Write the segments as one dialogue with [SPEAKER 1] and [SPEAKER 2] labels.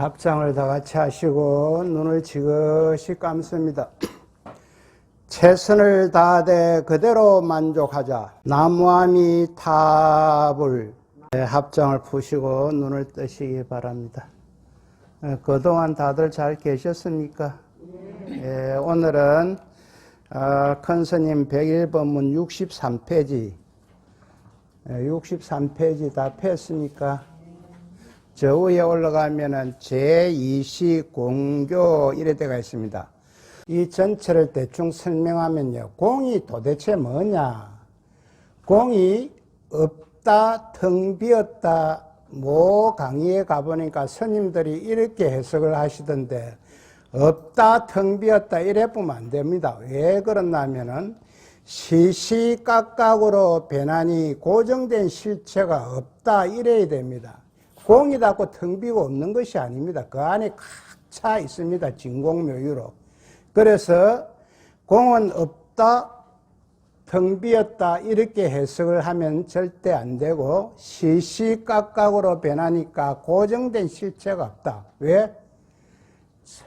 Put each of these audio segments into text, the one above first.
[SPEAKER 1] 합장을 다 같이 하시고 눈을 지그시 감습니다. 최선을 다하되 그대로 만족하자. 나무아미타불. 합장을 푸시고 눈을 뜨시기 바랍니다. 그동안 다들 잘 계셨습니까? 오늘은 큰 스님 101법문 63페이지 63페이지 다 폈습니까? 저 위에 올라가면은 제2시 공교 이래 데가 있습니다. 이 전체를 대충 설명하면요. 공이 도대체 뭐냐? 공이 없다, 텅 비었다. 뭐 강의에 가보니까 스님들이 이렇게 해석을 하시던데 없다, 텅 비었다 이래 보면 안 됩니다. 왜 그러냐면은 시시각각으로 변하니 고정된 실체가 없다 이래야 됩니다. 공이 닫고 텅 비고 없는 것이 아닙니다. 그 안에 꽉 차 있습니다. 진공묘유로. 그래서 공은 없다, 텅 비었다 이렇게 해석을 하면 절대 안 되고 시시각각으로 변하니까 고정된 실체가 없다. 왜?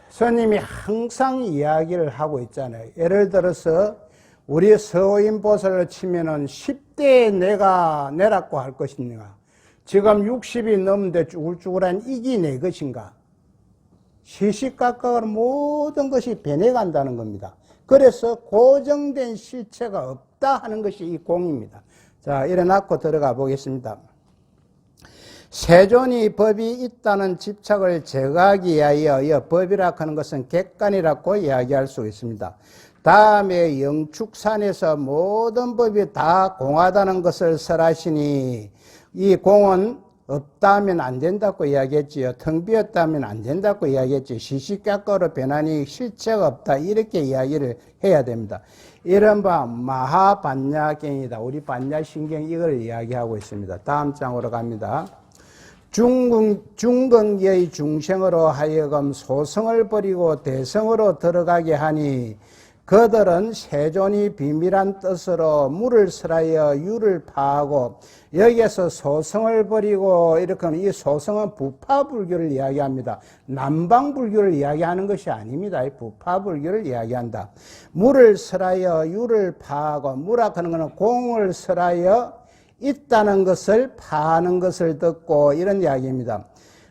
[SPEAKER 1] 스님이 항상 이야기를 하고 있잖아요. 예를 들어서 우리 서호인보살을 치면은 10대에 내가 내라고 할 것인가? 지금 60이 넘는데 쭈글쭈글한 이기 내 것인가? 시시각각으로 모든 것이 변해간다는 겁니다. 그래서 고정된 실체가 없다 하는 것이 이 공입니다. 자, 일어나고 들어가 보겠습니다. 세존이 법이 있다는 집착을 제거하기 위하여 법이라 하는 것은 객관이라고 이야기할 수 있습니다. 다음에 영축산에서 모든 법이 다 공하다는 것을 설하시니 이 공은 없다면 안 된다고 이야기했지요. 텅 비었다면 안 된다고 이야기했지요. 시시각각으로 변하니 실체가 없다 이렇게 이야기를 해야 됩니다. 이른바 마하반야경이다. 우리 반야신경 이걸 이야기하고 있습니다. 다음 장으로 갑니다. 중근기의 중생으로 하여금 소성을 버리고 대성으로 들어가게 하니 그들은 세존이 비밀한 뜻으로 물을 설하여 유를 파하고 여기에서 소성을 버리고 이렇게 하면 이 소성은 부파불교를 이야기합니다. 남방불교를 이야기하는 것이 아닙니다. 부파불교를 이야기한다. 물을 설하여 유를 파하고 무라 하는 것은 공을 설하여 있다는 것을 파하는 것을 듣고 이런 이야기입니다.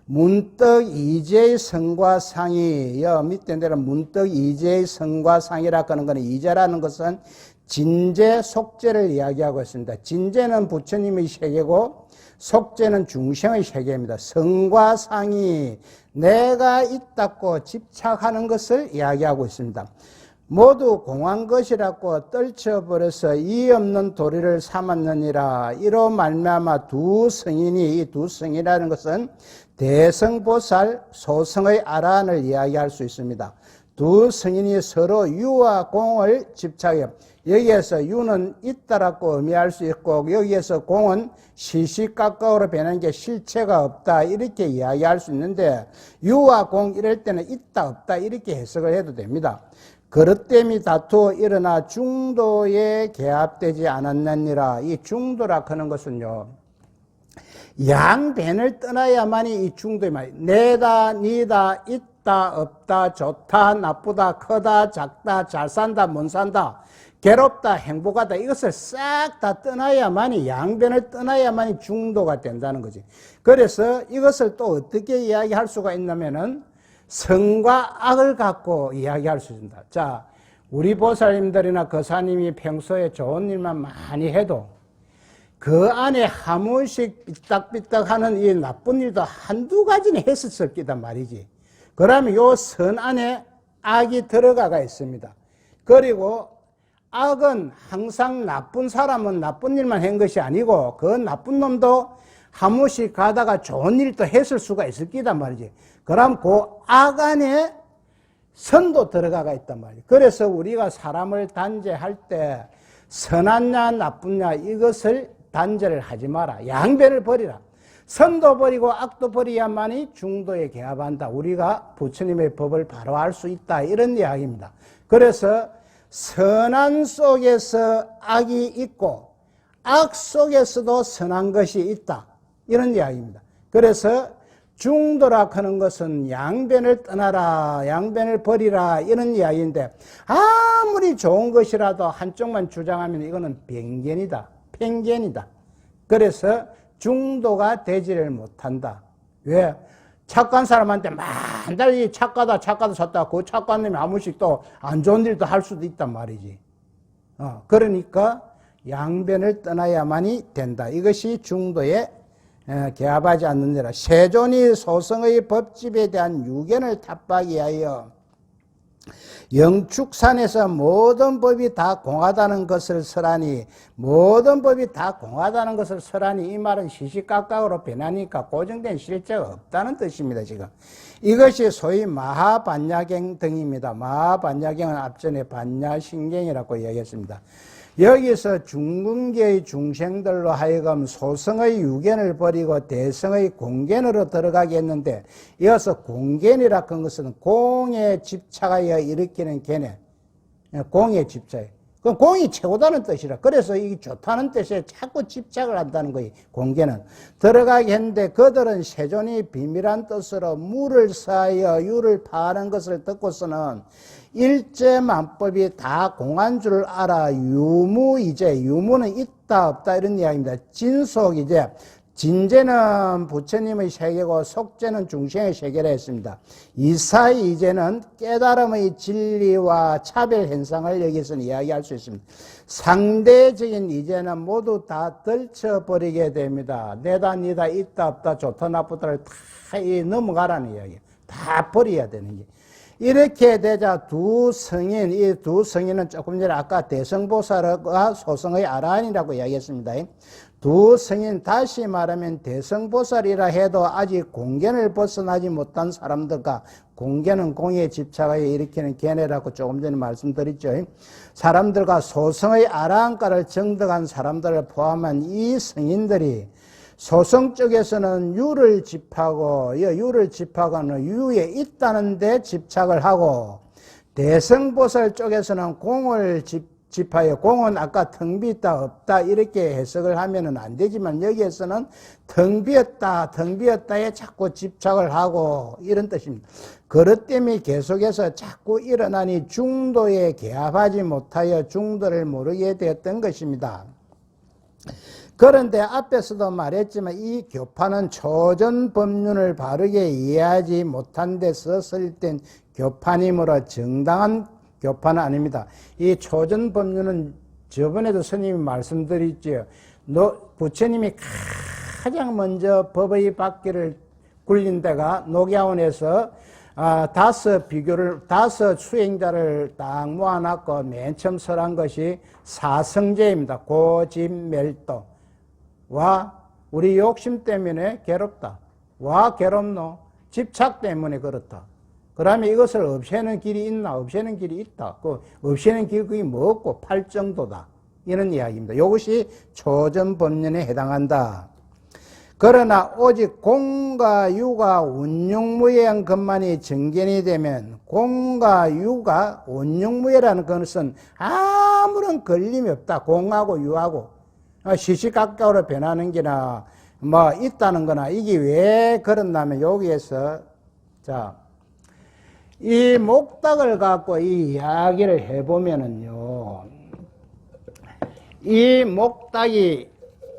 [SPEAKER 1] 문득 이제의 성과 상이 밑에 내려 문득 이제의 성과 상이라고 하는 것은 이제라는 것은 진제, 속제를 이야기하고 있습니다. 진제는 부처님의 세계고 속제는 중생의 세계입니다. 성과 상이 내가 있다고 집착하는 것을 이야기하고 있습니다. 모두 공한 것이라고 떨쳐버려서 이 없는 도리를 삼았느니라. 이로 말미암아 두 성인이 이 두 성이라는 것은 대성보살, 소성의 아라한을 이야기할 수 있습니다. 두 성인이 서로 유와 공을 집착해요. 여기에서 유는 있다라고 의미할 수 있고 여기에서 공은 시시각각으로 변하는 게 실체가 없다 이렇게 이야기할 수 있는데 유와 공 이럴 때는 있다 없다 이렇게 해석을 해도 됩니다. 그릇됨이 다투어 일어나 중도에 개합되지 않았느니라. 이 중도라 하는 것은요. 양변을 떠나야만이 이 중도의 말이에요. 내다, 니다, 있다, 없다, 좋다, 나쁘다, 크다, 작다, 잘 산다, 못 산다, 괴롭다, 행복하다 이것을 싹 다 떠나야만이 양변을 떠나야만이 중도가 된다는 거지. 그래서 이것을 또 어떻게 이야기할 수가 있냐면은 성과 악을 갖고 이야기할 수 있습니다. 자, 우리 보살님들이나 거사님이 평소에 좋은 일만 많이 해도 그 안에 한 번씩 삐딱삐딱 하는 이 나쁜 일도 한두 가지는 했었을 거단 말이지. 그러면 요 선 안에 악이 들어가가 있습니다. 그리고 악은 항상 나쁜 사람은 나쁜 일만 한 것이 아니고 그 나쁜 놈도 한 번씩 가다가 좋은 일도 했을 수가 있을 거단 말이지. 그럼 그 악 안에 선도 들어가가 있단 말이에요. 그래서 우리가 사람을 단죄할 때 선하냐 나쁘냐 이것을 단죄를 하지 마라. 양변을 버리라. 선도 버리고 악도 버려야만이 중도에 개합한다. 우리가 부처님의 법을 바로 알 수 있다. 이런 이야기입니다. 그래서 선한 속에서 악이 있고 악 속에서도 선한 것이 있다. 이런 이야기입니다. 그래서 중도라 하는 것은 양변을 떠나라, 양변을 버리라 이런 이야기인데 아무리 좋은 것이라도 한쪽만 주장하면 이거는 편견이다. 편견이다. 그래서 중도가 되지를 못한다. 왜? 착한 사람한테 맨날 이 착하다 쳤다. 그 착한 놈이 한 번씩 또 안 좋은 일도 할 수도 있단 말이지. 그러니까 양변을 떠나야만이 된다. 이것이 중도의 개합하지 않는데라. 세존이 소성의 법집에 대한 유견을 탑박이 하여 영축산에서 모든 법이 다 공하다는 것을 설하니, 모든 법이 다 공하다는 것을 설하니 이 말은 시시각각으로 변하니까 고정된 실제가 없다는 뜻입니다. 지금 이것이 소위 마하반야경 등입니다. 마하반야경은 앞전에 반야신경이라고 얘기했습니다. 여기서 중근계의 중생들로 하여금 소성의 유견을 버리고 대성의 공견으로 들어가게 했는데, 이어서 공견이라 한 것은 공에 집착하여 일으키는 견해, 공에 집착해. 그럼 공이 최고다는 뜻이라. 그래서 이게 좋다는 뜻에 자꾸 집착을 한다는 거예요. 공견은 들어가게 했는데, 그들은 세존이 비밀한 뜻으로 무를 쌓여 유를 파하는 것을 듣고서는 일제만법이 다 공한 줄 알아 유무이제, 유무는 있다 없다 이런 이야기입니다. 진속이제, 진제는 부처님의 세계고 속제는 중생의 세계라 했습니다. 이 사이 이제는 깨달음의 진리와 차별 현상을 여기서 이야기할 수 있습니다. 상대적인 이제는 모두 다 떨쳐버리게 됩니다. 내다 니다 있다 없다 좋다 나쁘다를 다 넘어가라는 이야기예요. 다 버려야 되는 게. 이렇게 되자 두 성인, 이 두 성인은 조금 전에 아까 대성보살과 소성의 아라한이라고 이야기했습니다. 두 성인, 다시 말하면 대성보살이라 해도 아직 공견을 벗어나지 못한 사람들과, 공견은 공에 집착하여 일으키는 견해라고 조금 전에 말씀드렸죠. 사람들과 소성의 아라한가를 정득한 사람들을 포함한 이 성인들이 소성 쪽에서는 유를 집하고, 유를 집하고는 유에 있다는 데 집착을 하고, 대성보살 쪽에서는 공을 집하여, 공은 아까 텅 비있다 없다 이렇게 해석을 하면은 안 되지만, 여기에서는 텅 비었다에 자꾸 집착을 하고 이런 뜻입니다. 그것 때문에 계속해서 자꾸 일어나니 중도에 개합하지 못하여 중도를 모르게 되었던 것입니다. 그런데 앞에서도 말했지만 이 교파는 초전 법륜을 바르게 이해하지 못한 데 썼을 교파이므로 정당한 교파는 아닙니다. 이 초전 법륜은 저번에도 스님이 말씀드렸죠. 부처님이 가장 먼저 법의 바퀴를 굴린 데가 녹야원에서 다섯 수행자를 딱 모아놨고 맨 처음 설한 것이 사성제입니다. 고집멸도. 와, 우리 욕심 때문에 괴롭다. 와, 괴롭노? 집착 때문에 그렇다. 그러면 이것을 없애는 길이 있나? 없애는 길이 있다. 그 없애는 길이 뭐고 팔 정도다. 이런 이야기입니다. 이것이 초전법륜에 해당한다. 그러나 오직 공과 유가 운용무예한 것만이 정견이 되면, 공과 유가 운용무예라는 것은 아무런 걸림이 없다. 공하고 유하고 시시각각으로 변하는 게나 뭐 있다는 거나, 이게 왜 그렇냐면 여기에서 이 목닥을 갖고 이 이야기를 해보면은요, 이 목닥이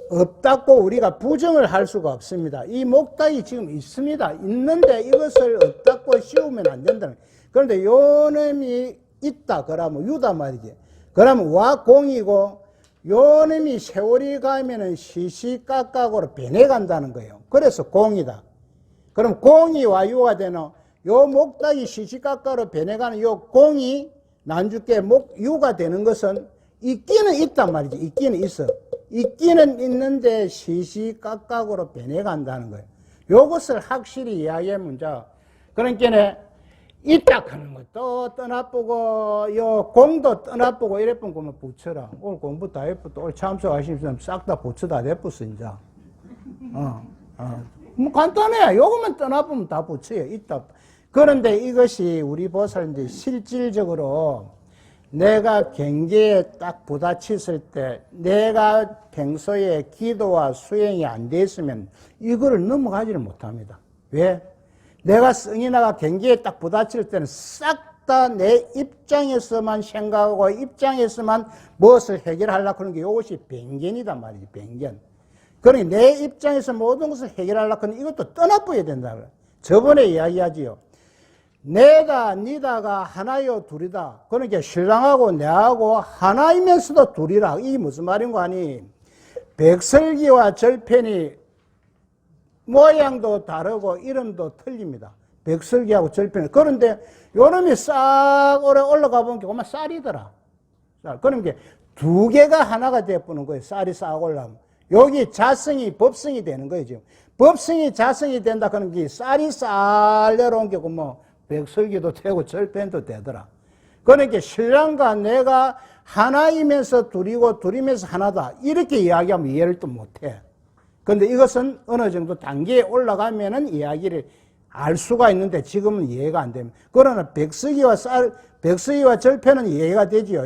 [SPEAKER 1] 없다고 우리가 부정을 할 수가 없습니다. 이 목닥이 지금 있습니다. 있는데 이것을 없다고 씌우면 안 된다는 거예요. 그런데 요 놈이 있다 그러면 유다 말이지. 그러면 와 공이고 요 놈이 세월이 가면은 시시각각으로 변해간다는 거예요. 그래서 공이다. 그럼 공이 와유가 되는 요 목닥이 시시각각으로 변해가는 요 공이 난주께 유가 되는 것은 있기는 있단 말이지. 있기는 있어. 있기는 있는데 시시각각으로 변해간다는 거예요. 요것을 확실히 이야기하면 그러니까 있다 하는 것도 떠나보고 요 공도 떠나보고 이래뿐 그러면 붙여라. 오늘 공부 다 해봤다. 오늘 참석하신 사람 싹 다 붙여 다 해봤어 이제. 뭐 간단해. 요것만 떠나보면 다 붙여요. 있다. 그런데 이것이 우리 보살인데 실질적으로 내가 경계에 딱 부딪혔을 때 내가 평소에 기도와 수행이 안 됐으면 이거를 넘어가지를 못합니다. 왜? 내가 성인아가 경기에 딱 부딪힐 때는 싹 다 내 입장에서만 생각하고 입장에서만 무엇을 해결하려고 하는 게 이것이 변견이단 말이지, 변견. 그러니 내 입장에서 모든 것을 해결하려고 하는 이것도 떠나버려야 된다. 저번에 이야기하지요. 내다, 니다가 하나요, 둘이다. 그러니까 신랑하고 내하고 하나이면서도 둘이라. 이게 무슨 말인가 하니, 백설기와 절편이 모양도 다르고 이름도 틀립니다. 백설기하고 절편. 그런데 요놈이 싹 오래 올라가 보니까 그만 쌀이더라. 그러니까 두 개가 하나가 되어보는 거예요. 쌀이 싹 올라가면. 여기 자성이 법성이 되는 거예요, 지금. 법성이 자성이 된다 그런 게 쌀이 쌀 내려온 게 뭐 백설기도 되고 절편도 되더라. 그러니까 신랑과 내가 하나이면서 둘이고 둘이면서 하나다. 이렇게 이야기하면 이해를 또 못해. 그런데 이것은 어느 정도 단계에 올라가면은 이야기를 알 수가 있는데 지금은 이해가 안 됩니다. 그러나 백설기와 절편은 이해가 되지요.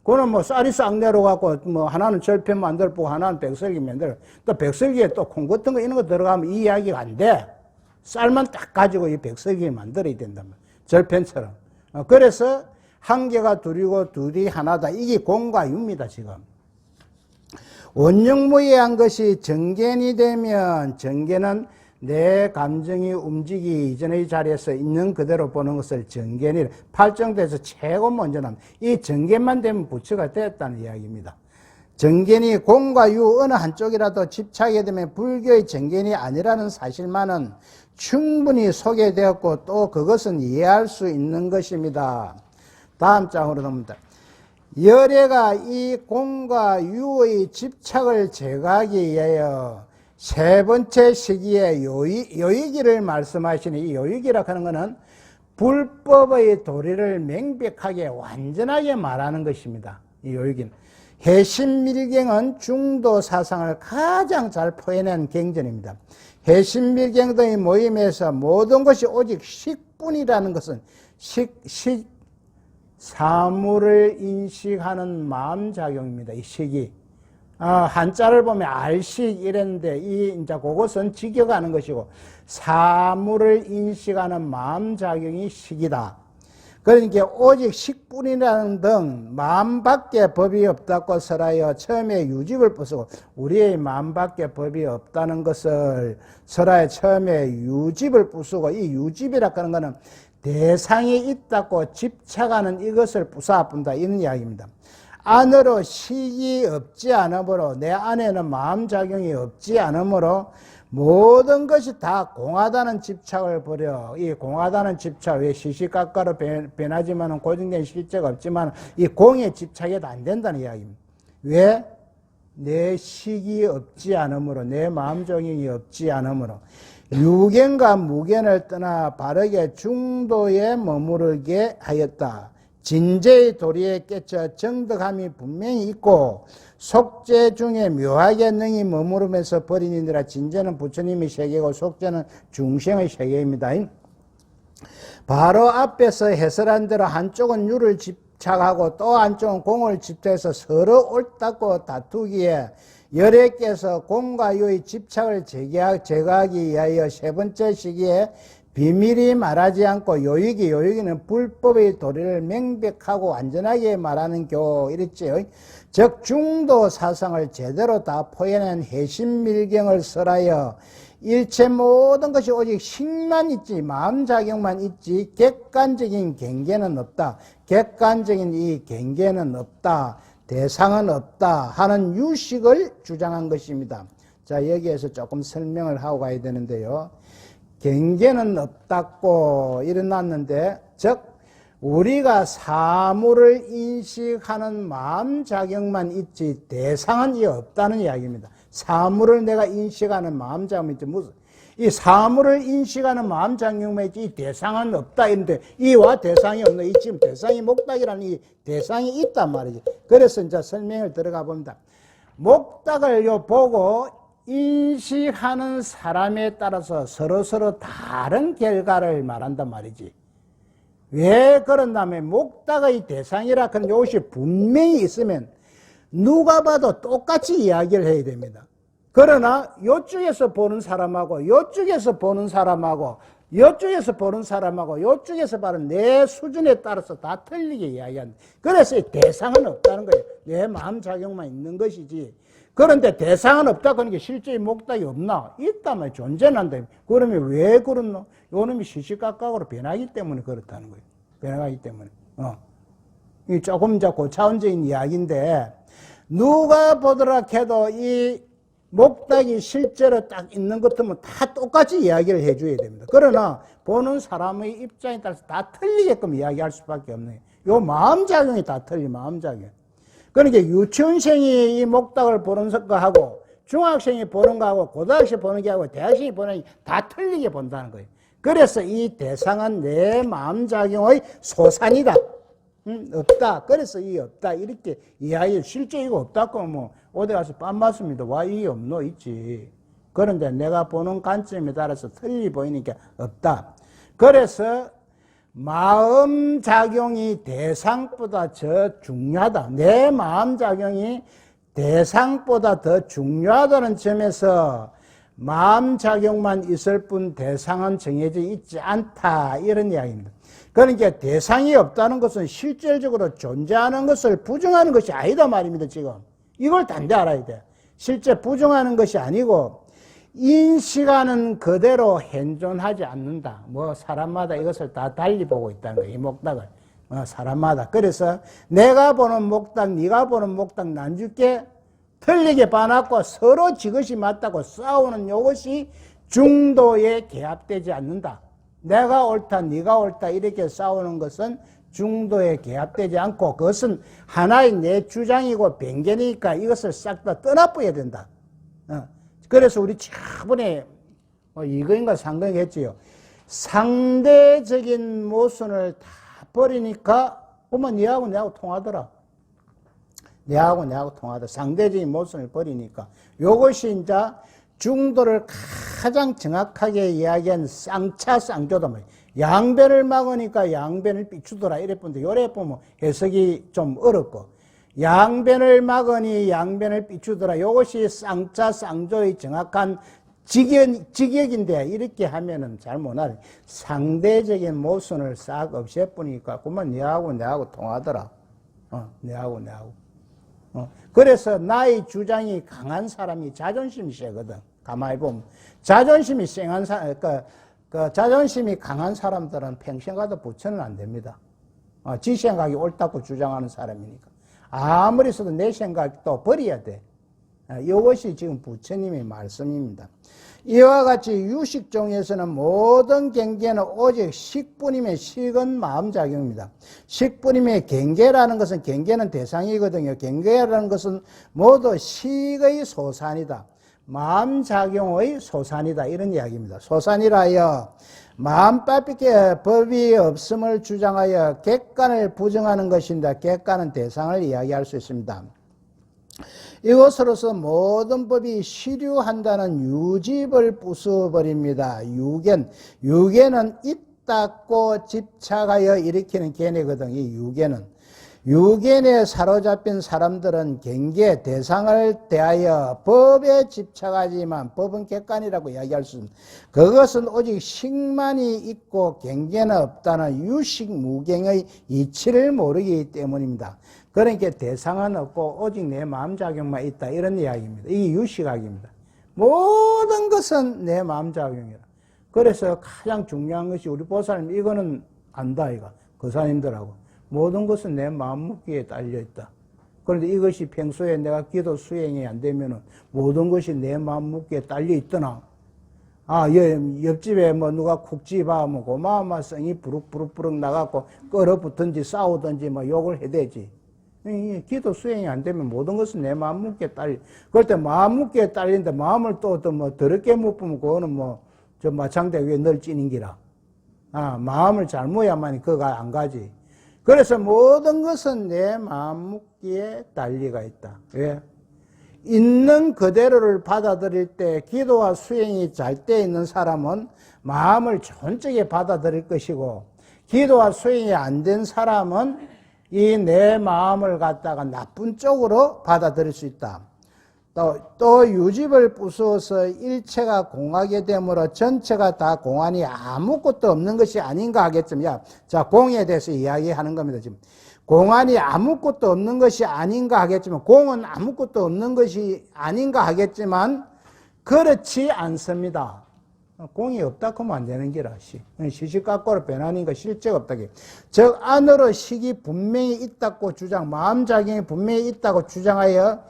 [SPEAKER 1] 그거는 뭐 쌀이 싹 내려가고 뭐 하나는 절편 만들고 하나는 백설기 만들고 또 백설기에 또 콩 같은 거 이런 거 들어가면 이 이야기가 안 돼. 쌀만 딱 가지고 이 백설기를 만들어야 된단 말이야. 절편처럼. 그래서 한 개가 둘이고 둘이 하나다. 이게 공과 유입니다, 지금. 원흉무의한 것이 정견이 되면 정견은 내 감정이 움직이기 이전의 자리에서 있는 그대로 보는 것을 정견이라. 팔정도에서 최고 먼저 납니다. 이 정견만 되면 부처가 되었다는 이야기입니다. 정견이 공과 유 어느 한쪽이라도 집착하게 되면 불교의 정견이 아니라는 사실만은 충분히 소개되었고 또 그것은 이해할 수 있는 것입니다. 다음 장으로 넘습니다. 열애가 이 공과 유의 집착을 제거하기 위하여 세 번째 시기에 요익이를 말씀하시니 이 요익이라고 하는 것은 불법의 도리를 명백하게 완전하게 말하는 것입니다. 이 요익은. 해심밀경은 중도 사상을 가장 잘 표현한 경전입니다. 해심밀경의 모임에서 모든 것이 오직 식뿐이라는 것은 사물을 인식하는 마음작용입니다. 이 식이. 한자를 보면 알식 이랬는데 이제 그것은 직역하는 것이고 사물을 인식하는 마음작용이 식이다. 그러니까 오직 식뿐이라는 등 마음밖에 법이 없다고 설하여 처음에 유집을 부수고 우리의 마음밖에 법이 없다는 것을 설하여 처음에 유집을 부수고 이 유집이라고 하는 것은 대상이 있다고 집착하는 이것을 부사뿐다 이런 이야기입니다. 안으로 식이 없지 않으므로 내 안에는 마음작용이 없지 않으므로 모든 것이 다 공하다는 집착을 버려. 이 공하다는 집착, 왜 시시각각으로 변하지만 고정된 실제가 없지만 이 공에 집착해도 안 된다는 이야기입니다. 왜? 내 식이 없지 않으므로, 내 마음작용이 없지 않으므로 유견과 무견을 떠나 바르게 중도에 머무르게 하였다. 진제의 도리에 깨쳐 정덕함이 분명히 있고 속죄 중에 묘하게 능히 머무르면서 버리니라. 진제는 부처님의 세계고 속죄는 중생의 세계입니다. 바로 앞에서 해설한 대로 한쪽은 유를 집착하고 또 한쪽은 공을 집착해서 서로 옳다고 다투기에 열애께서 공과 유의 집착을 제거하기 위하여 세 번째 시기에 비밀이 말하지 않고 요익이는 불법의 도리를 명백하고 완전하게 말하는 교 이랬지요. 즉 중도 사상을 제대로 다 포현한 해심밀경을 설하여 일체 모든 것이 오직 식만 있지 마음작용만 있지 객관적인 경계는 없다. 객관적인 이 경계는 없다. 대상은 없다 하는 유식을 주장한 것입니다. 자, 여기에서 조금 설명을 하고 가야 되는데요. 경계는 없다고 일어났는데, 즉 우리가 사물을 인식하는 마음작용만 있지 대상은 이 없다는 이야기입니다. 사물을 내가 인식하는 마음작용이 있지 무슨 이 사물을 인식하는 마음작용만 있지 이 대상은 없다 이런데 이와 대상이 없네. 이 지금 대상이 목닥이라는 이 대상이 있단 말이지. 그래서 이제 설명을 들어가 봅니다. 목닥을 보고 인식하는 사람에 따라서 서로서로 다른 결과를 말한단 말이지. 왜 그런다면 목닥의 대상이라 그런 것이 분명히 있으면 누가 봐도 똑같이 이야기를 해야 됩니다. 그러나 요쪽에서 보는 사람하고 요쪽에서 보는 사람하고 요쪽에서 보는 사람하고 요쪽에서 보는 내 수준에 따라서 다 틀리게 이야기한다. 그래서 대상은 없다는 거예요. 내 마음작용만 있는 것이지. 그런데 대상은 없다 그러니까 실제의 목닥이 없나? 있다면 존재는 한다. 그러면 왜 그렇노? 요놈이 시시각각으로 변하기 때문에 그렇다는 거예요. 변하기 때문에. 이 조금 더 고차원적인 이야기인데, 누가 보더라 해도 이 목닥이 실제로 딱 있는 것 같으면 다 똑같이 이야기를 해줘야 됩니다. 그러나 보는 사람의 입장에 따라서 다 틀리게끔 이야기할 수밖에 없네요. 요 마음작용이 다 틀리, 마음작용. 그러니까 유치원생이 이 목닥을 보는 거하고 중학생이 보는 거하고 고등학생이 보는 거하고 대학생이 보는 게 다 틀리게 본다는 거예요. 그래서 이 대상은 내 마음작용의 소산이다. 없다. 그래서 이 없다. 이렇게 이야기, 실제 이거 없다고 뭐, 어디 가서 빤 맞습니다. 와, 이게 없노? 있지. 그런데 내가 보는 관점에 따라서 틀리 보이니까 없다. 그래서 마음작용이 대상보다 더 중요하다. 내 마음작용이 대상보다 더 중요하다는 점에서 마음작용만 있을 뿐 대상은 정해져 있지 않다. 이런 이야기입니다. 그러니까 대상이 없다는 것은 실질적으로 존재하는 것을 부정하는 것이 아니다 말입니다. 지금 이걸 단대 알아야 돼. 실제 부정하는 것이 아니고 인식하는 그대로 현존하지 않는다. 뭐 사람마다 이것을 다 달리 보고 있다는 거예요. 이 목닥을 사람마다. 그래서 내가 보는 목닥, 네가 보는 목닥 난주께 틀리게 봐놨고 서로 지것이 맞다고 싸우는 이것이 중도에 개합되지 않는다. 내가 옳다, 네가 옳다 이렇게 싸우는 것은 중도에 개합되지 않고 그것은 하나의 내 주장이고 변견이니까 이것을 싹 다 떠나버려야 된다. 그래서 우리 저번에 이거인가 상거인가 했지요. 상대적인 모순을 다 버리니까 보면 니하고 내하고 통하더라. 내하고 통하더라. 상대적인 모순을 버리니까 요것이 이제 중도를 가장 정확하게 이야기한 쌍차쌍조다. 양변을 막으니까 양변을 비추더라. 이래 보는데 요래 보면 해석이 좀 어렵고 양변을 막으니 양변을 비추더라. 요것이 쌍차쌍조의 정확한 직역인데 이렇게 하면은 잘 못하네. 상대적인 모순을 싹 없애버리니까 그만 내하고 내하고 통하더라. 내하고. 그래서 나의 주장이 강한 사람이 자존심이 세거든. 가만히 보면. 자존심이 쌩한 사람, 자존심이 강한 사람들은 평생 가도 부처는 안 됩니다. 지 생각이 옳다고 주장하는 사람이니까. 아무리 써도 내 생각도 버려야 돼. 이것이 지금 부처님의 말씀입니다. 이와 같이 유식종에서는 모든 경계는 오직 식뿐임의 식은 마음작용입니다. 식뿐임의 경계라는 것은 경계는 대상이거든요. 경계라는 것은 모두 식의 소산이다. 마음작용의 소산이다. 이런 이야기입니다. 소산이라 하여 마음밖에 법이 없음을 주장하여 객관을 부정하는 것입니다. 객관은 대상을 이야기할 수 있습니다. 이것으로서 모든 법이 시류한다는 유집을 부숴버립니다. 유견은 있다고 집착하여 일으키는 견해거든요. 이 유견에 사로잡힌 사람들은 경계, 대상을 대하여 법에 집착하지만 법은 객관이라고 이야기할 수 있습니다. 그것은 오직 식만이 있고 경계는 없다는 유식무경의 이치를 모르기 때문입니다. 그러니까 대상은 없고 오직 내 마음작용만 있다. 이런 이야기입니다. 이게 유식학입니다. 모든 것은 내 마음작용이라. 그래서 가장 중요한 것이 우리 보살님 이거는 안다 이거. 거사님들하고. 모든 것은 내 마음먹기에 딸려있다. 그런데 이것이 평소에 내가 기도 수행이 안 되면은 모든 것이 내 마음먹기에 딸려있더나. 옆집에 뭐 누가 쿡집아 뭐 고마마 성이 부룩부룩 나가고 끌어붙든지 싸우든지 뭐 욕을 해대지. 기도 수행이 안 되면 모든 것은 내 마음먹기에 딸려. 그럴 때 마음먹기에 딸리는데 마음을 또 뭐 더럽게 못 보면 그거는 뭐 저 마창대 위에 널 찌는 기라. 마음을 잘 모야만이 그가 안 가지. 그래서 모든 것은 내 마음먹기에 달리가 있다. 왜? 있는 그대로를 받아들일 때 기도와 수행이 잘 돼 있는 사람은 마음을 좋은 쪽에 받아들일 것이고 기도와 수행이 안 된 사람은 이 내 마음을 갖다가 나쁜 쪽으로 받아들일 수 있다. 또 유집을 부수어서 일체가 공하게 되므로 전체가 다 공하니 아무것도 없는 것이 아닌가 하겠지만, 자, 공에 대해서 이야기하는 겁니다, 지금. 공안이 아무것도 없는 것이 아닌가 하겠지만, 공은 아무것도 없는 것이 아닌가 하겠지만, 그렇지 않습니다. 공이 없다 하면 안 되는 기라. 시시각각으로 변하는 거 실제가 없다. 즉 안으로 식이 분명히 있다고 마음작용이 분명히 있다고 주장하여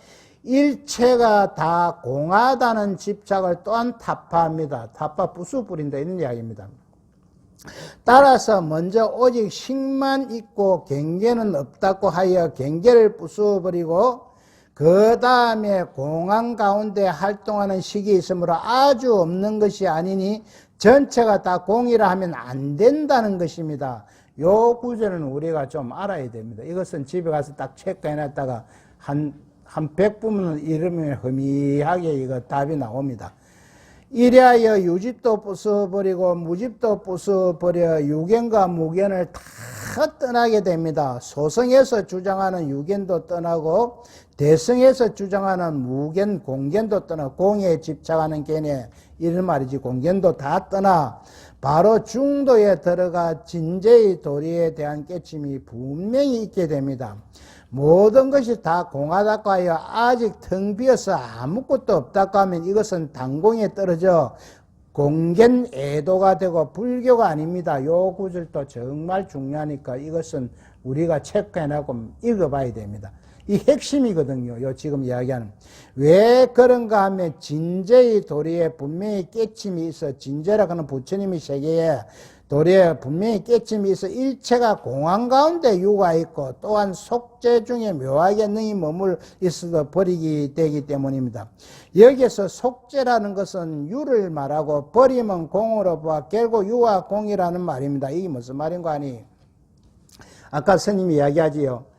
[SPEAKER 1] 일체가 다 공하다는 집착을 또한 타파합니다. 타파 부수 부린다 이런 이야기입니다. 따라서 먼저 오직 식만 있고 경계는 없다고 하여 경계를 부수버리고 그 다음에 공안 가운데 활동하는 식이 있으므로 아주 없는 것이 아니니 전체가 다 공이라 하면 안 된다는 것입니다. 요 구절은 우리가 좀 알아야 됩니다. 이것은 집에 가서 딱 체크해놨다가 한 100부문을 잃으면 허미하게 이거 답이 나옵니다. 이래하여 유집도 부숴버리고 무집도 부숴버려 유견과 무견을 다 떠나게 됩니다. 소성에서 주장하는 유견도 떠나고 대성에서 주장하는 무견, 공견도 떠나고 공에 집착하는 견해 이런 말이지 공견도 다 떠나 바로 중도에 들어가 진재의 도리에 대한 깨침이 분명히 있게 됩니다. 모든 것이 다 공하다고 하여 아직 텅 비어서 아무것도 없다고 하면 이것은 단공에 떨어져 공견애도가 되고 불교가 아닙니다. 요 구절도 정말 중요하니까 이것은 우리가 체크해놓고 읽어봐야 됩니다. 이 핵심이거든요. 요 지금 이야기하는. 왜 그런가 하면 진재의 도리에 분명히 깨침이 있어 진재라고 하는 부처님의 세계에 도리에 분명히 깨침이 있어 일체가 공안 가운데 유가 있고 또한 속죄 중에 묘하게 능히 머물 있어도 버리기 되기 때문입니다. 여기서 속죄라는 것은 유를 말하고 버림은 공으로 보아 결국 유와 공이라는 말입니다. 이게 무슨 말인가 하니 아까 스님이 이야기하지요.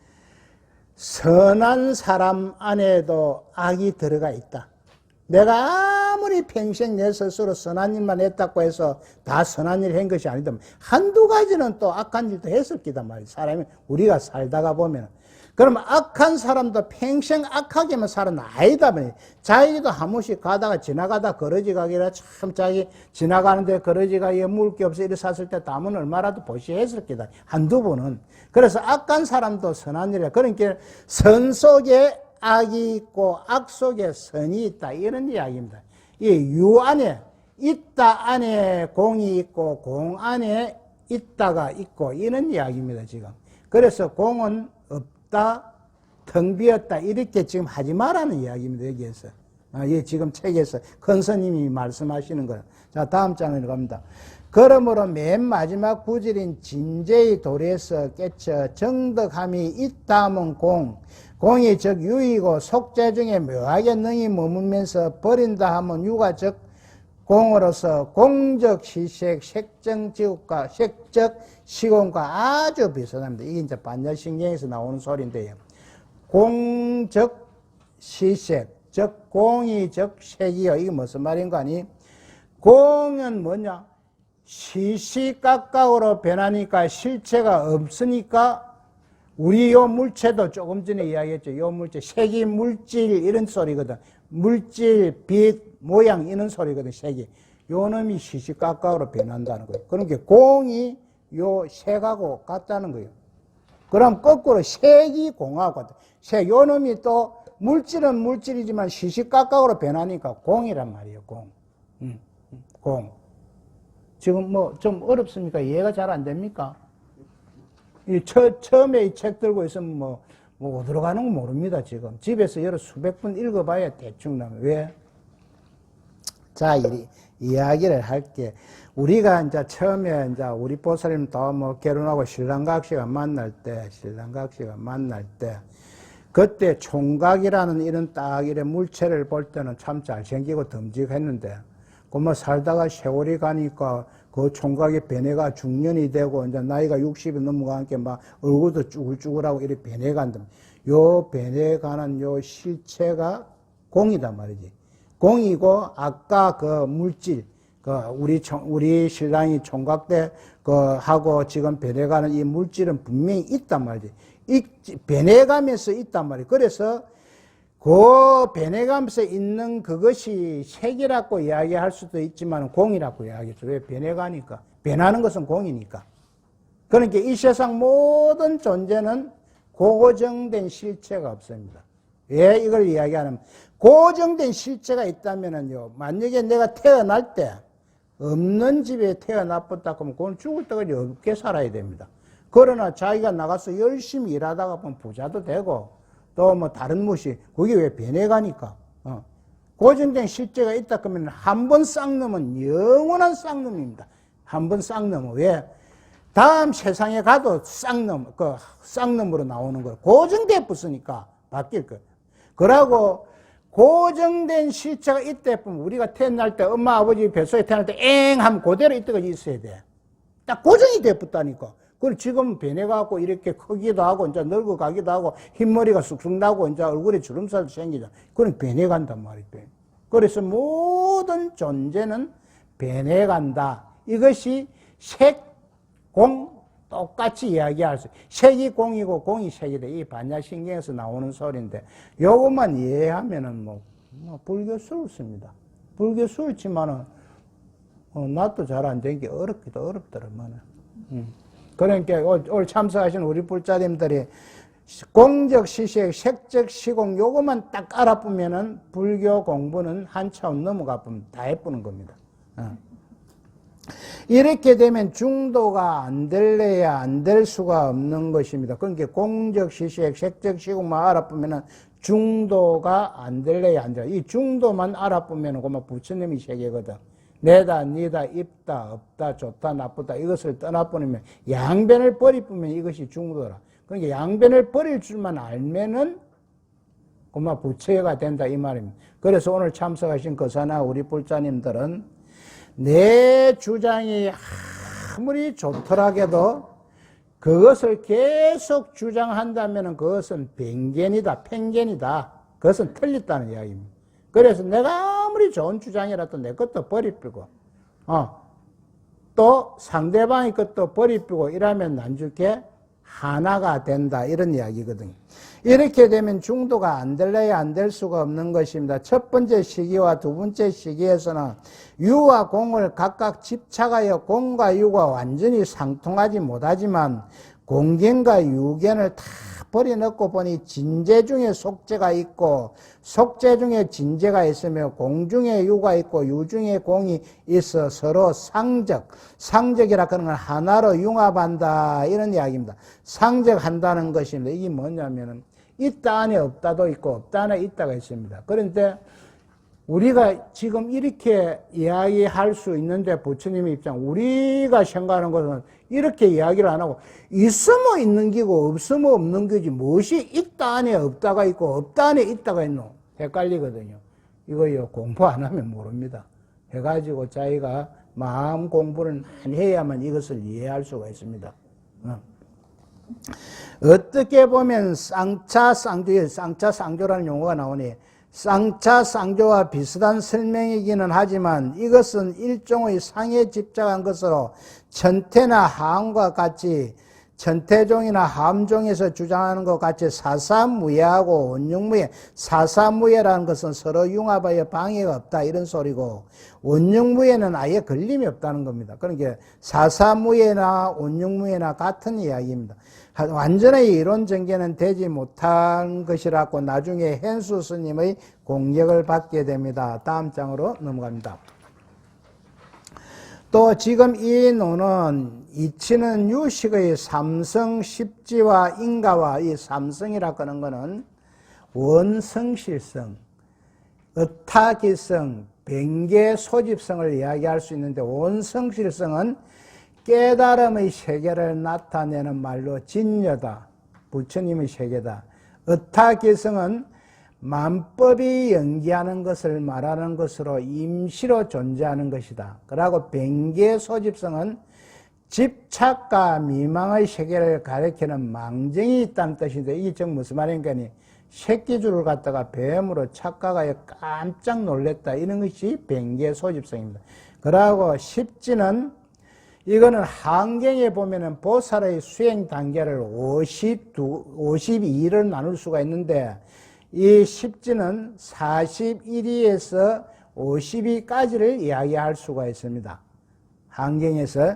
[SPEAKER 1] 선한 사람 안에도 악이 들어가 있다. 내가 아무리 평생 내 스스로 선한 일만 했다고 해서 다 선한 일을 한 것이 아니다. 한두 가지는 또 악한 일도 했을 기다 말이야. 사람이 우리가 살다가 보면. 그러면 악한 사람도 평생 악하게만 살은 아니다 말이야. 자기도 한 번씩 가다가 지나가다 거러지 가기라 참 자기 지나가는데 거러지 가기에 물게 없어 이래 샀을 때 담은 얼마라도 보시했을 기다. 한두 번은. 그래서 악한 사람도 선한 일이야. 그러니까 선 속에 악이 있고 악 속에 선이 있다 이런 이야기입니다. 이 유 안에 있다 안에 공이 있고 공 안에 있다가 있고 이런 이야기입니다 지금. 그래서 공은 없다 텅 비었다 이렇게 지금 하지 말라는 이야기입니다 여기에서. 이 지금 책에서 큰 스님이 말씀하시는 거예요. 자 다음 장으로 갑니다. 그러므로 맨 마지막 구절인 진재의 도리에서 깨쳐 정덕함이 있다 하면 공이 즉 유이고 속죄 중에 묘하게 능히 머물면서 버린다 하면 유가 즉 공으로서 공적 시색, 색적 시공과 아주 비슷합니다. 이게 이제 반야신경에서 나오는 소리인데요. 공적 시색, 즉 공이 즉 색이요. 이게 무슨 말인가 하니 공은 뭐냐? 시시각각으로 변하니까 실체가 없으니까 우리 요 물체도 조금 전에 이야기했죠. 요 물체, 색이 물질 이런 소리거든. 물질, 빛, 모양 이런 소리거든. 색이. 요 놈이 시시각각으로 변한다는 거예요. 그러니까 공이 요 색하고 같다는 거예요. 그럼 거꾸로 색이 공하고 같다. 색, 요 놈이 또 물질은 물질이지만 시시각각으로 변하니까 공이란 말이에요. 공. 지금 뭐 좀 어렵습니까? 이해가 잘 안 됩니까? 처음에 이 책 들고 있으면 뭐 어디로 가는 거 모릅니다, 지금. 집에서 여러 수백 번 읽어봐야 대충 나면. 왜? 자, 이야기를 할게. 우리가 이제 처음에 이제 우리 보살님 또 뭐 결혼하고 신랑각시가 만날 때, 그때 총각이라는 이런 딱 이런 물체를 볼 때는 참 잘생기고 듬직했는데, 뭐 살다가 세월이 가니까 그 총각의 변해가 중년이 되고 이제 나이가 60이 넘어가니까 막 얼굴도 쭈글쭈글하고 이렇게 변해간다. 요 변해가는 요 실체가 공이단 말이지. 공이고 아까 그 물질, 그 우리 신랑이 총각 때 그 하고 지금 변해가는 이 물질은 분명히 있단 말이지. 변해가면서 있단 말이지. 그래서 그 변해가면서 있는 그것이 색이라고 이야기할 수도 있지만 공이라고 이야기하죠. 왜? 변해가니까. 변하는 것은 공이니까. 그러니까 이 세상 모든 존재는 고정된 실체가 없습니다. 왜 이걸 이야기하냐면, 고정된 실체가 있다면요, 만약에 내가 태어날 때 없는 집에 태어났다 그러면 그건 죽을 때까지 없게 살아야 됩니다. 그러나 자기가 나가서 열심히 일하다가 보면 부자도 되고, 또 뭐 다른 것이, 그게 왜 변해가니까. 고정된 실제가 있다 그러면 한 번 쌍놈은 영원한 쌍놈입니다. 한 번 쌍놈은. 왜? 다음 세상에 가도 쌍놈, 그 쌍놈으로 나오는 거예요. 고정돼 붙으니까 바뀔 거예요. 그러고 고정된 실체가 있다 보면 우리가 태어날 때 엄마 아버지 뱃속에 태어날 때 엥 하면 그대로 이때까지 있어야 돼. 딱 고정이 돼 붙다니까. 그리고 지금 변해갖고 이렇게 크기도 하고, 이제 늙어가기도 하고, 흰머리가 쑥쑥 나고, 이제 얼굴에 주름살도 생기잖아. 그건 변해간단 말이에요. 그래서 모든 존재는 변해간다. 이것이 색, 공, 똑같이 이야기할 수, 색이 공이고 공이 색이다. 이 반야신경에서 나오는 소리인데, 요것만 이해하면은 뭐 불교스럽습니다. 불교스럽지만은, 나도 잘 안 된 게 어렵기도 어렵더라고요. 그러니까 오늘 참석하신 우리 불자님들이 공적 시색, 색적 시공 요것만 딱 알아보면은 불교 공부는 한 차원 넘어가 보면 다 해보는 겁니다. 이렇게 되면 중도가 안 될래야 안 될 수가 없는 것입니다. 그러니까 공적 시색, 색적 시공만 알아보면은 중도가 안 될래야 안 돼. 이 중도만 알아보면은 그만 부처님이 세계거든. 내다, 니다, 있다, 없다, 좋다, 나쁘다 이것을 떠나보면 양변을 버리면 이것이 중도라. 그러니까 양변을 버릴 줄만 알면은 그만 부처가 된다 이 말입니다. 그래서 오늘 참석하신 거사나 우리 불자님들은 내 주장이 아무리 좋더라도 그것을 계속 주장한다면 그것은 편견이다, 편견이다. 그것은 틀렸다는 이야기입니다. 그래서 내가 아무리 좋은 주장이라도 내 것도 버리고, 또 상대방의 것도 버리고 이러면 난죽게 하나가 된다. 이런 이야기거든요. 이렇게 되면 중도가 안 될래야 안 될 수가 없는 것입니다. 첫 번째 시기와 두 번째 시기에서는 유와 공을 각각 집착하여 공과 유가 완전히 상통하지 못하지만 공견과 유견을 다 버려놓고 보니 진재 중에 속재가 있고 속재 중에 진재가 있으며 공 중에 유가 있고 유 중에 공이 있어 서로 상적이라 그런 건 하나로 융합한다 이런 이야기입니다. 상적한다는 것입니다. 이게 뭐냐면은 있다 안에 없다도 있고 없다 안에 있다가 있습니다. 그런데 우리가 지금 이렇게 이야기할 수 있는데 부처님의 입장, 우리가 생각하는 것은 이렇게 이야기를 안 하고 있으면 있는 기고 없으면 없는 기지 무엇이 있다 안에 없다가 있고 없다 안에 있다가 있노? 헷갈리거든요. 이거요 공부 안 하면 모릅니다. 해가지고 자기가 마음 공부를 해야만 이것을 이해할 수가 있습니다. 어떻게 보면 쌍차쌍조라는 용어가 나오니 쌍차쌍조와 비슷한 설명이기는 하지만 이것은 일종의 상에 집착한 것으로 천태나 하암과 같이 천태종이나 하암종에서 주장하는 것 같이 사사무예하고 원흉무예, 사사무예라는 것은 서로 융합하여 방해가 없다 이런 소리고 원흉무예는 아예 걸림이 없다는 겁니다. 그러니까 사사무예나 원흉무예나 같은 이야기입니다. 완전히 이론 전개는 되지 못한 것이라고 나중에 현수 스님의 공격을 받게 됩니다. 다음 장으로 넘어갑니다. 또 지금 이 노는 이치는 유식의 삼성 십지와 인가와 이 삼성이라고 하는 것은 원성실성, 의타기성, 변계 소집성을 이야기할 수 있는데 원성실성은 깨달음의 세계를 나타내는 말로 진여다. 부처님의 세계다. 의타기성은 만법이 연기하는 것을 말하는 것으로 임시로 존재하는 것이다. 그리고 변계 소집성은 집착과 미망의 세계를 가리키는 망정이 있다는 뜻인데 이게 지금 무슨 말인가 하니 새끼줄을 갖다가 뱀으로 착각하여 깜짝 놀랬다. 이런 것이 변계 소집성입니다. 그리고 십지는 이거는 한경에 보면은 보살의 수행 단계를 52를 나눌 수가 있는데 이 십지는 41위에서 50위까지를 이야기할 수가 있습니다. 환경에서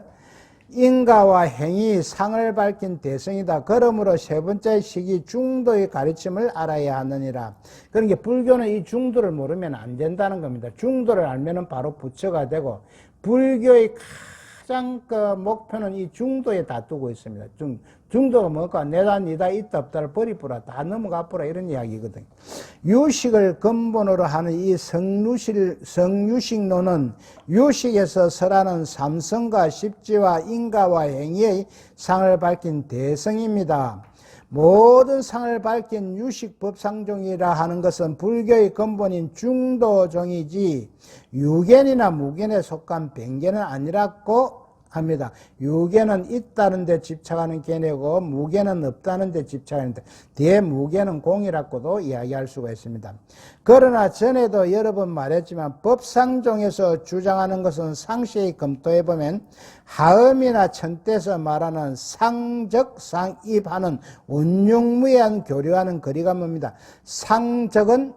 [SPEAKER 1] 인가와 행위 상을 밝힌 대성이다. 그러므로 세 번째 식이 중도의 가르침을 알아야 하느니라. 그러니까 불교는 이 중도를 모르면 안 된다는 겁니다. 중도를 알면 바로 부처가 되고, 불교의 가장 목표는 이 중도에 다 두고 있습니다. 중도가 뭘까? 내다, 니다, 있다, 없다를 버리뿌라. 다 넘어가 뿌라. 이런 이야기거든요. 유식을 근본으로 하는 이 성유식론은 유식에서 설하는 삼성과 십지와 인가와 행위의 상을 밝힌 대성입니다. 모든 상을 밝힌 유식법상종이라 하는 것은 불교의 근본인 중도종이지 유견이나 무견에 속한 변견은 아니라고 합니다. 유견은 있다는 데 집착하는 견해고 무견은 없다는 데 집착하는 데, 대무견은 공이라고도 이야기할 수가 있습니다. 그러나 전에도 여러 번 말했지만 법상종에서 주장하는 것은 상시에 검토해보면 하음이나 천대에서 말하는 상적, 상입하는 운용무해한 교류하는 거리가 뭡니다. 상적은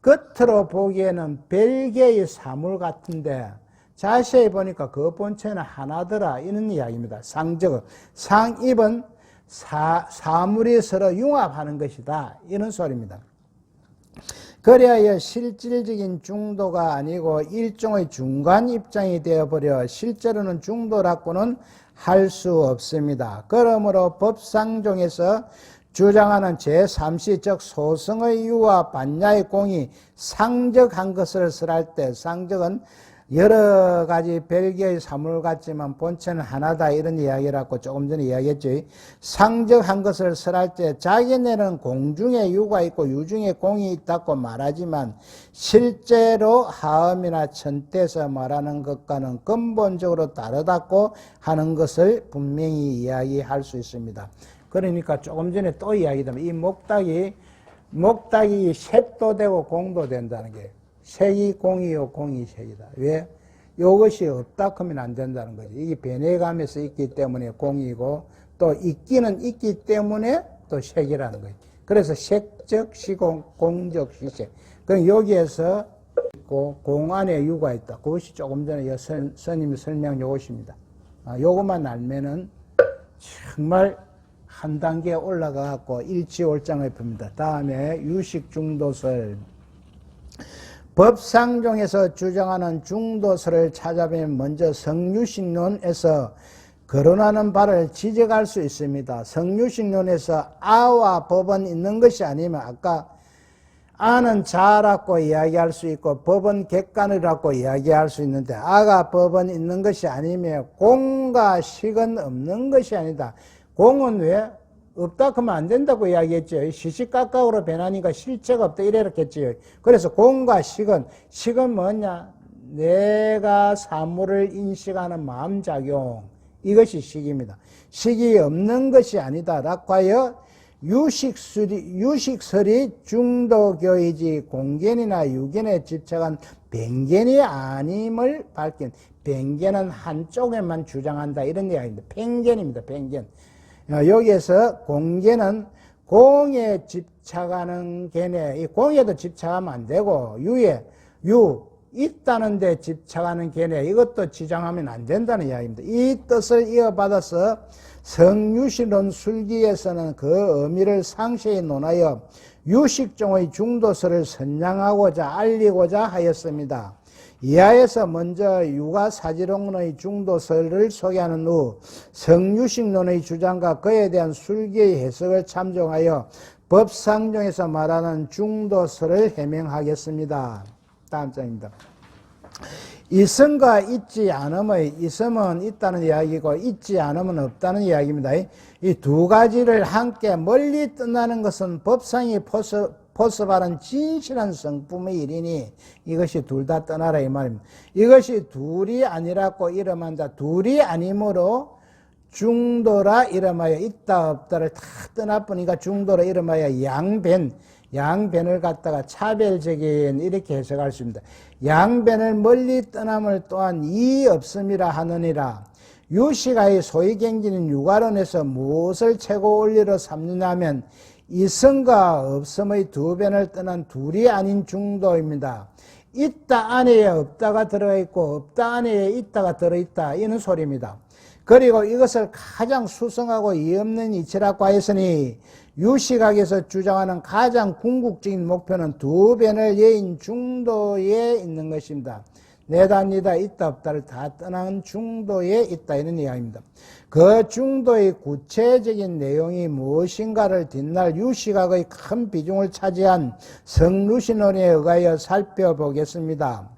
[SPEAKER 1] 겉으로 보기에는 별개의 사물 같은데 자세히 보니까 그 본체는 하나더라, 이런 이야기입니다. 상적은. 상입은 사물이 서로 융합하는 것이다, 이런 소리입니다. 그래야 실질적인 중도가 아니고 일종의 중간 입장이 되어버려 실제로는 중도라고는 할 수 없습니다. 그러므로 법상종에서 주장하는 제3시 즉 소성의 유와 반야의 공이 상적한 것을 설할 때, 상적은 여러 가지 별개의 사물 같지만 본체는 하나다, 이런 이야기라고 조금 전에 이야기했죠. 상적한 것을 설할 때 자기네는 공중에 유가 있고 유중에 공이 있다고 말하지만 실제로 하음이나 천태에서 말하는 것과는 근본적으로 다르다고 하는 것을 분명히 이야기할 수 있습니다. 그러니까 조금 전에 또 이야기하면 이 목닥이 색도 되고 공도 된다는 게, 색이 공이요 공이 색이다. 왜? 이것이 없다 하면 안 된다는 거지. 이게 변해가면서 있기 때문에 공이고, 또 있기는 있기 때문에 또 색이라는 거지. 그래서 색적 시공, 공적 시색. 그럼 여기에서 있고 공 안에 유가 있다. 그것이 조금 전에 스님이 설명한 요것입니다. 요것만 알면은 정말 한 단계 올라가갖고 일치월장을 봅니다. 다음에 유식중도설. 법상종에서 주장하는 중도설을 찾아보면 먼저 성유식론에서 거론하는 바를 지적할 수 있습니다. 성유식론에서 아와 법은 있는 것이 아니면, 아까 아는 자라고 이야기할 수 있고 법은 객관이라고 이야기할 수 있는데, 아가 법은 있는 것이 아니면 공과 식은 없는 것이 아니다. 공은 왜? 없다 하면 안 된다고 이야기했죠. 시시각각으로 변하니까 실체가 없다, 이랬겠지요. 그래서 공과 식은 뭐냐? 내가 사물을 인식하는 마음작용, 이것이 식입니다. 식이 없는 것이 아니다 라고 하여 유식설이 중도교이지 공견이나 유견에 집착한 변견이 아님을 밝힌, 변견은 한쪽에만 주장한다, 이런 이야기입니다. 편견입니다. 편견. 여기에서 공견은 공에 집착하는 견해, 이 공에도 집착하면 안 되고 있다는 데 집착하는 견해, 이것도 지장하면 안 된다는 이야기입니다. 이 뜻을 이어받아서 성유식론 술기에서는 그 의미를 상세히 논하여 유식종의 중도설을 선양하고자 알리고자 하였습니다. 이하에서 먼저 유가사지론의 중도설을 소개하는 후 성유식론의 주장과 그에 대한 술기의 해석을 참조하여 법상종에서 말하는 중도설을 해명하겠습니다. 다음 장입니다. 있음과 있지 않음의, 있음은 있다는 이야기고 있지 않음은 없다는 이야기입니다. 이 두 가지를 함께 멀리 떠나는 것은 법상이 포섭하는 진실한 성품의 일이니 이것이 둘 다 떠나라, 이 말입니다. 이것이 둘이 아니라고 이름한다. 둘이 아니므로 중도라 이름하여 있다 없다를 다 떠나보니까 중도라 이름하여 양변을 갖다가 차별적인 이렇게 해석할 수 있습니다. 양변을 멀리 떠남을 또한 이 없음이라 하느니라. 유식아의 소위 경지는 유가론에서 무엇을 최고 원리로 삼느냐면 있음과 없음의 두 변을 떠난 둘이 아닌 중도입니다. 있다 안에 없다가 들어가 있고 없다 안에 있다가 들어있다 이는 소리입니다. 그리고 이것을 가장 수성하고 이없는 이치라고 하였으니 유식학에서 주장하는 가장 궁극적인 목표는 두 변을 여인 중도에 있는 것입니다. 내단이다 있다 없다를 다 떠난 중도에 있다 이런 이야기입니다. 그 중도의 구체적인 내용이 무엇인가를 뒷날 유식학의 큰 비중을 차지한 성루신론에 의하여 살펴보겠습니다.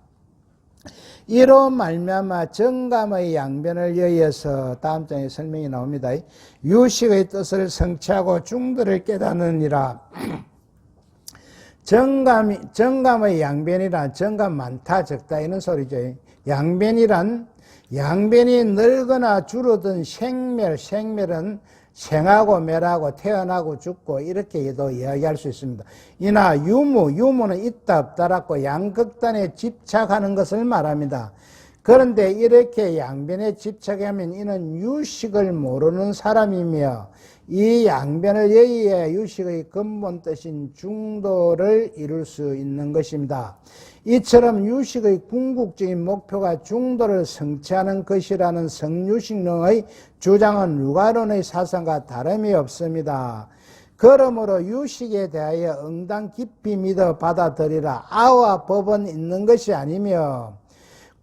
[SPEAKER 1] 이로 말미암아 정감의 양변을 여의어서 다음 장에 설명이 나옵니다. 유식의 뜻을 성취하고 중도를 깨닫느니라. 정감의 양변이란 정감 많다 적다 이런 소리죠. 양변이란 양변이 늘거나 줄어든 생멸은 생하고 멸하고 태어나고 죽고 이렇게도 이야기할 수 있습니다. 이나 유무는 있다 없다라고 양극단에 집착하는 것을 말합니다. 그런데 이렇게 양변에 집착하면 이는 유식을 모르는 사람이며 이 양변을 여의해 유식의 근본 뜻인 중도를 이룰 수 있는 것입니다. 이처럼 유식의 궁극적인 목표가 중도를 성취하는 것이라는 성유식론의 주장은 유가론의 사상과 다름이 없습니다. 그러므로 유식에 대하여 응당 깊이 믿어 받아들이라. 아와 법은 있는 것이 아니며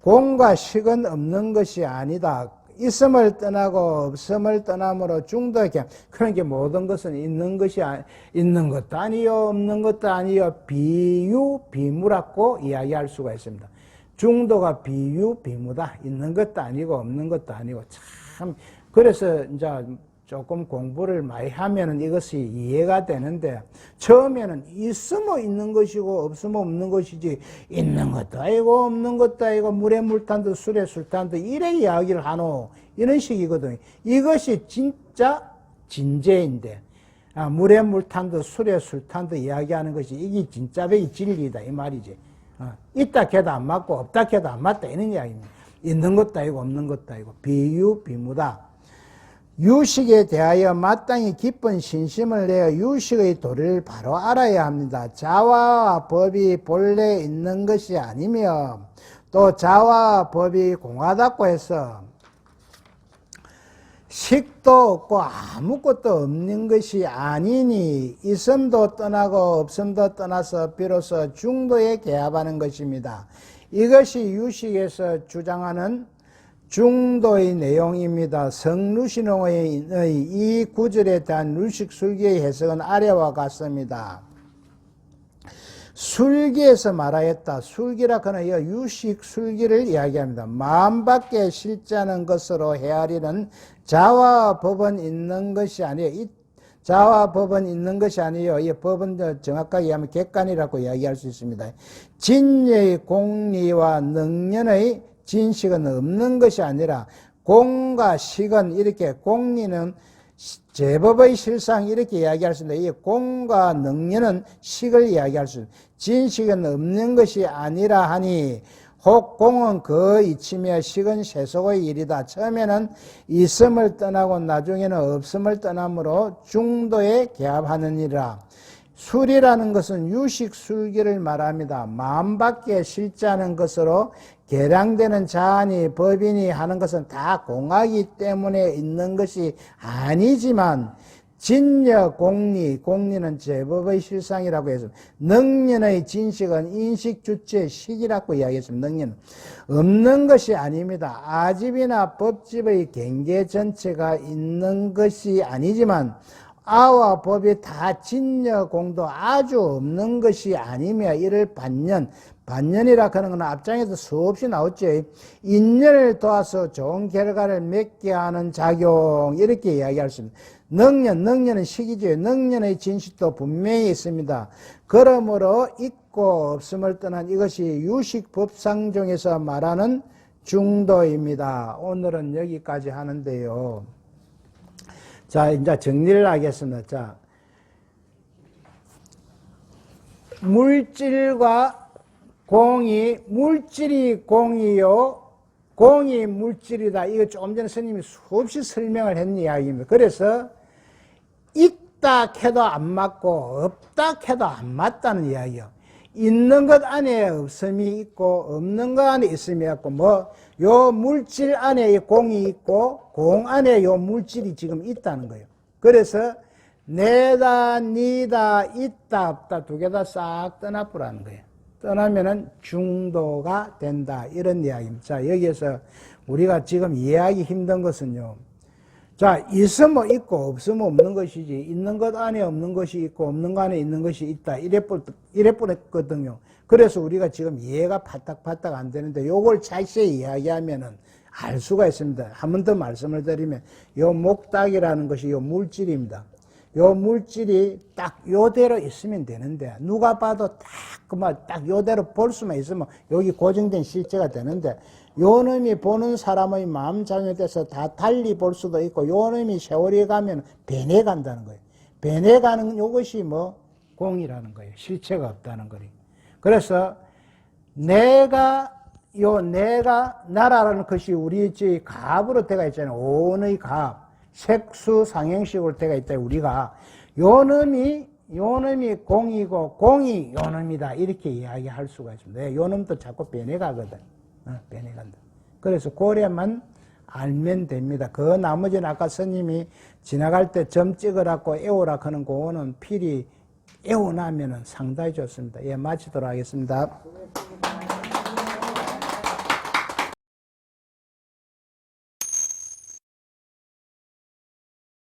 [SPEAKER 1] 공과 식은 없는 것이 아니다. 있음을 떠나고 없음을 떠남으로 중도에 그런 게 모든 것은 있는 것이 있는 것도 아니요 없는 것도 아니요 비유비무라고 이야기할 수가 있습니다. 중도가 비유비무다. 있는 것도 아니고 없는 것도 아니고 참 그래서 이제 조금 공부를 많이 하면은 이것이 이해가 되는데 처음에는 있으면 있는 것이고 없으면 없는 것이지 있는 것도 아니고 없는 것도 아니고 물에 물 탄 듯 술에 술 탄 듯 이래 이야기를 하노 이런 식이거든요. 이것이 진짜 진재인데 물에 물 탄 듯 술에 술 탄 듯 이야기하는 것이 이게 진짜 백이 진리다 이 말이지. 있다 해도 안 맞고 없다 해도 안 맞다 이런 이야기입니다. 있는 것도 아니고 없는 것도 아니고 비유비무다. 유식에 대하여 마땅히 깊은 신심을 내어 유식의 도리를 바로 알아야 합니다. 자화와 법이 본래 있는 것이 아니며 또 자화와 법이 공하다고 해서 식도 없고 아무것도 없는 것이 아니니 있음도 떠나고 없음도 떠나서 비로소 중도에 개합하는 것입니다. 이것이 유식에서 주장하는 중도의 내용입니다. 성루신홍의 이 구절에 대한 루식술기의 해석은 아래와 같습니다. 술기에서 말하였다. 술기라 그는 유식술기를 이야기합니다. 마음밖에 실자는 것으로 헤아리는 자와 법은 있는 것이 아니에요. 자와 법은 있는 것이 아니에요. 이 법은 정확하게 하면 객관이라고 이야기할 수 있습니다. 진리의 공리와 능련의 진식은 없는 것이 아니라 공과 식은 이렇게 공리는 제법의 실상 이렇게 이야기할 수 있는데 이 공과 능련은 식을 이야기할 수 있습니다. 진식은 없는 것이 아니라 하니 혹 공은 그 이치며 식은 세속의 일이다. 처음에는 있음을 떠나고 나중에는 없음을 떠남으로 중도에 개합하느니라. 술이라는 것은 유식술기를 말합니다. 마음밖에 실자는 것으로 계량되는 자아니 법인이 하는 것은 다 공하기 때문에 있는 것이 아니지만 진여 공리는 제법의 실상이라고 했습니다. 능련의 진식은 인식주체 식이라고 이야기했습니다. 능련은 없는 것이 아닙니다. 아집이나 법집의 경계 전체가 있는 것이 아니지만 아와 법이 다 진여공도 아주 없는 것이 아니며 이를 반년이라 하는 건 앞장에서 수없이 나왔죠. 인연을 도와서 좋은 결과를 맺게 하는 작용 이렇게 이야기할 수 있습니다. 능련은 식이죠. 능련의 진식도 분명히 있습니다. 그러므로 있고 없음을 떠난 이것이 유식법상중에서 말하는 중도입니다. 오늘은 여기까지 하는데요. 자, 이제 정리를 하겠습니다. 자, 물질과 공이, 물질이 공이요, 공이 물질이다. 이거 조금 전에 스님이 수없이 설명을 했는 이야기입니다. 그래서 있다 해도 안 맞고 없다 해도 안 맞다는 이야기요. 있는 것 안에 없음이 있고 없는 것 안에 있음이 있고 요 물질 안에 공이 있고 공 안에 요 물질이 지금 있다는 거예요. 그래서 내다 니다 있다 없다 두 개 다 싹 떠나보라는 거예요. 떠나면은 중도가 된다 이런 이야기입니다. 자, 여기에서 우리가 지금 이해하기 힘든 것은요, 자, 있으면 있고 없으면 없는 것이지 있는 것 안에 없는 것이 있고 없는 것 안에 있는 것이 있다 이랬거든요. 그래서 우리가 지금 이해가 바닥바닥 안 되는데 요걸 자세히 이야기하면은 알 수가 있습니다. 한 번 더 말씀을 드리면 요 목닥이라는 것이 요 물질입니다. 요 물질이 딱 요대로 있으면 되는데 누가 봐도 딱 요대로 볼 수만 있으면 여기 고정된 실체가 되는데 요 놈이 보는 사람의 마음 장애돼서 다 달리 볼 수도 있고 요 놈이 세월이 가면 변해간다는 거예요. 변해가는 요것이 공이라는 거예요. 실체가 없다는 거예요. 그래서 내가 나라라는 것이 우리 갑으로 되어 있잖아요. 오온의 갑. 색수 상행식으로 되어 있다. 우리가 요 놈이 공이고 공이 요 놈이다 이렇게 이야기할 수가 있습니다. 요 놈도 자꾸 변해가거든. 변해간다. 그래서 고래만 알면 됩니다. 그 나머지는 아까 스님이 지나갈 때 점 찍으라고 애우라 하는 그거는 필히 애워나면은 상당히 좋습니다. 예, 마치도록 하겠습니다.